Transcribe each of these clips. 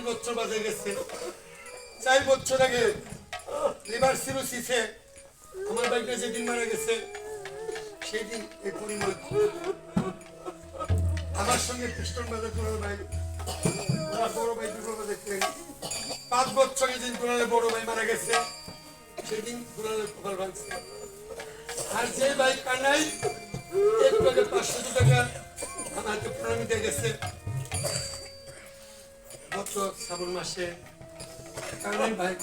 বছর বাজে গেছে। 4 বছর আগে লিভার সিরোসিসে আমার ভাইটা যেদিন মারা গেছে সেদিন এই পরিমাণ আমার সঙ্গে পিস্টন বাজার দুলাল ভাই, বড় ভাই দুলাল দেখলেন। 5 বছর যেদিন দুলালের বড় ভাই মারা গেছে সেদিন দুলালের কপাল ভাঙছে। আর যে ভাই কানাই একটু আগে 500 টাকা আমার হাতে প্রণামী দিয়ে গেছে। গত শ্রাবণ মাসে কানাই ভাই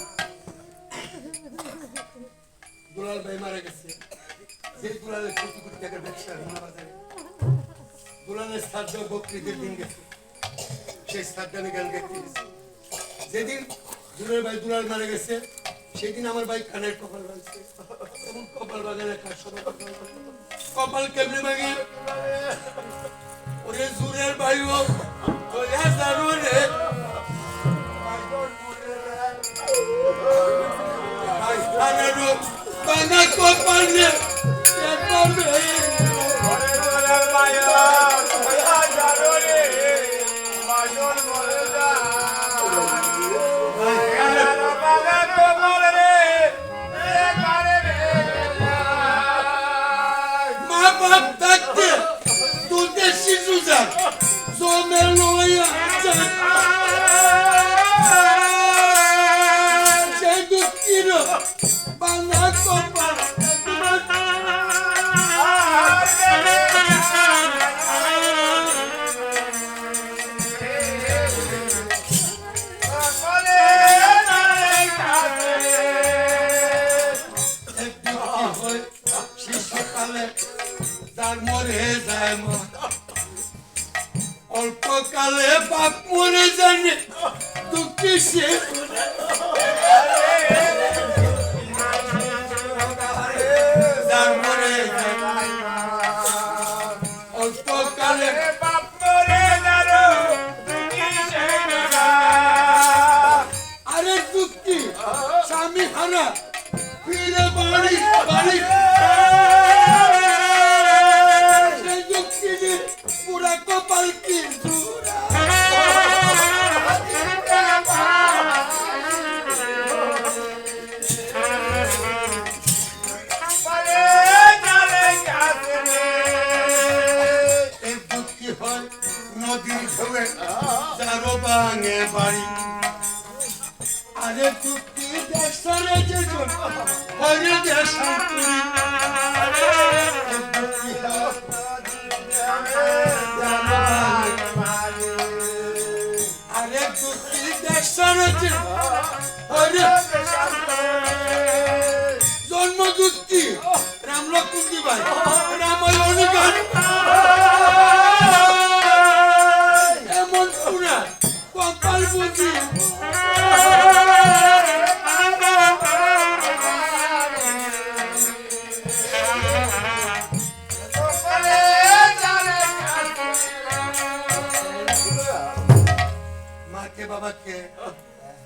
দুলাল ভাই মারা গেছে। যে দুলালের কোটি কোটি টাকার ব্যবসা বাজারে দুলালের শ্রাদ্ধ বকরিদের দিন গেছে। সেই শ্রাদ্ধে আমি গান গাইতে গেছি। যেদিন দুলাল মারা গেছে সেদিন আমার ভাই কানের কপাল ভাঙছে। এমন কপাল বাগানে কার সবাই কপাল কেমনে ভাঙে? ওরে জুরের ভাইও তোরা জানো রে ভাই কানেরও বাঙা কপাল নে কপালে ওরে জুরের ভাইও তোরা জানো রে বাজন মরে যা ভাই কানেরও বাঙা কপাল রে এ কারে রে মা বাপ থাকতে তোদের শিশু যা জমে লইয়া যা সে দুঃখীর বাংলা কপাল শিশুকালে তার মরে যায় মা, অল্পকালে বাপ মরে জানে দুঃখী সে অল্পকালে বাপ মরে জানো আরে দুঃখী স্বামী হারা ফিরে বাড়ি বাড়ি পুরা কপাল কি নদীর ঢেউয়ে যারো ভাঙে বাড়ি আরে দুঃখী দেশরে যেজন হরে দেশান্তরি আরে দুঃখী দেশরে হরে জন্ম দুঃখী রামলক্ষ্মী ভাই রামায়ণ গান এমন পুরা কপাল বুঝি মাকে বাবাকে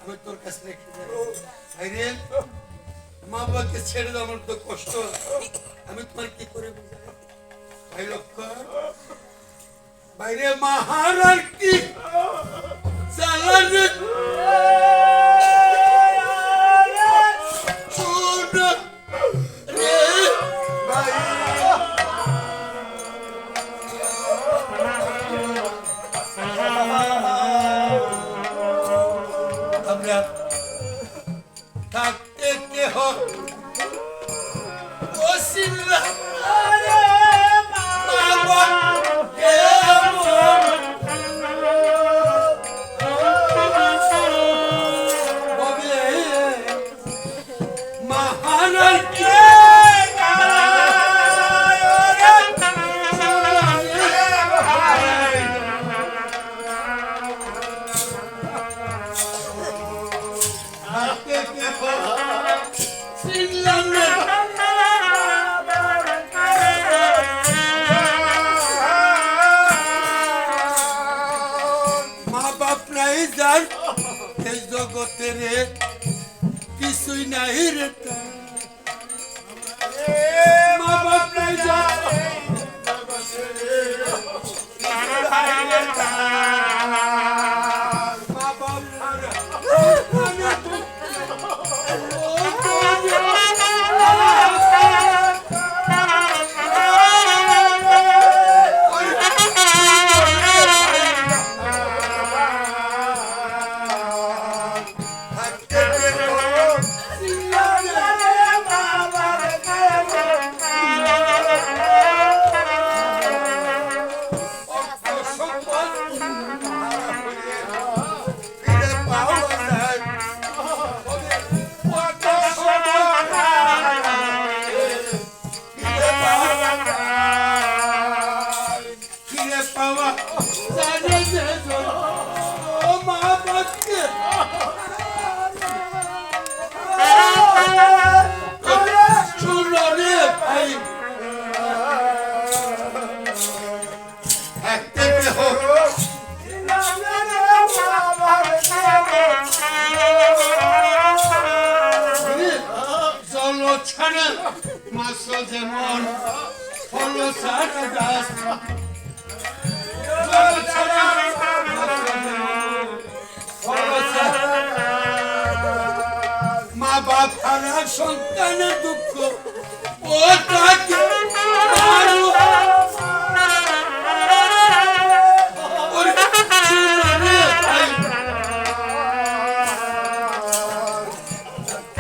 আমি তোর কাছে রেখে যাই। মা বাবাকে ছেড়ে দাও, আমার তো কষ্ট। আমি তোমার কি করে বুঝাই ভাই লক্ষ্য বাইরে মাহারার কি চালানে আমরা থাকতে কেহ ওসিলা জগতে রে কিছুই নাই রে মা বাপ নাই মা বাপ ছাড়া মাছ যেমন ফল ছাড়া গাছ জল ছাড়া মাছ যেমন ফল ছাড়া মা বাপ হারা সন্তানের দুঃখ ও তাকে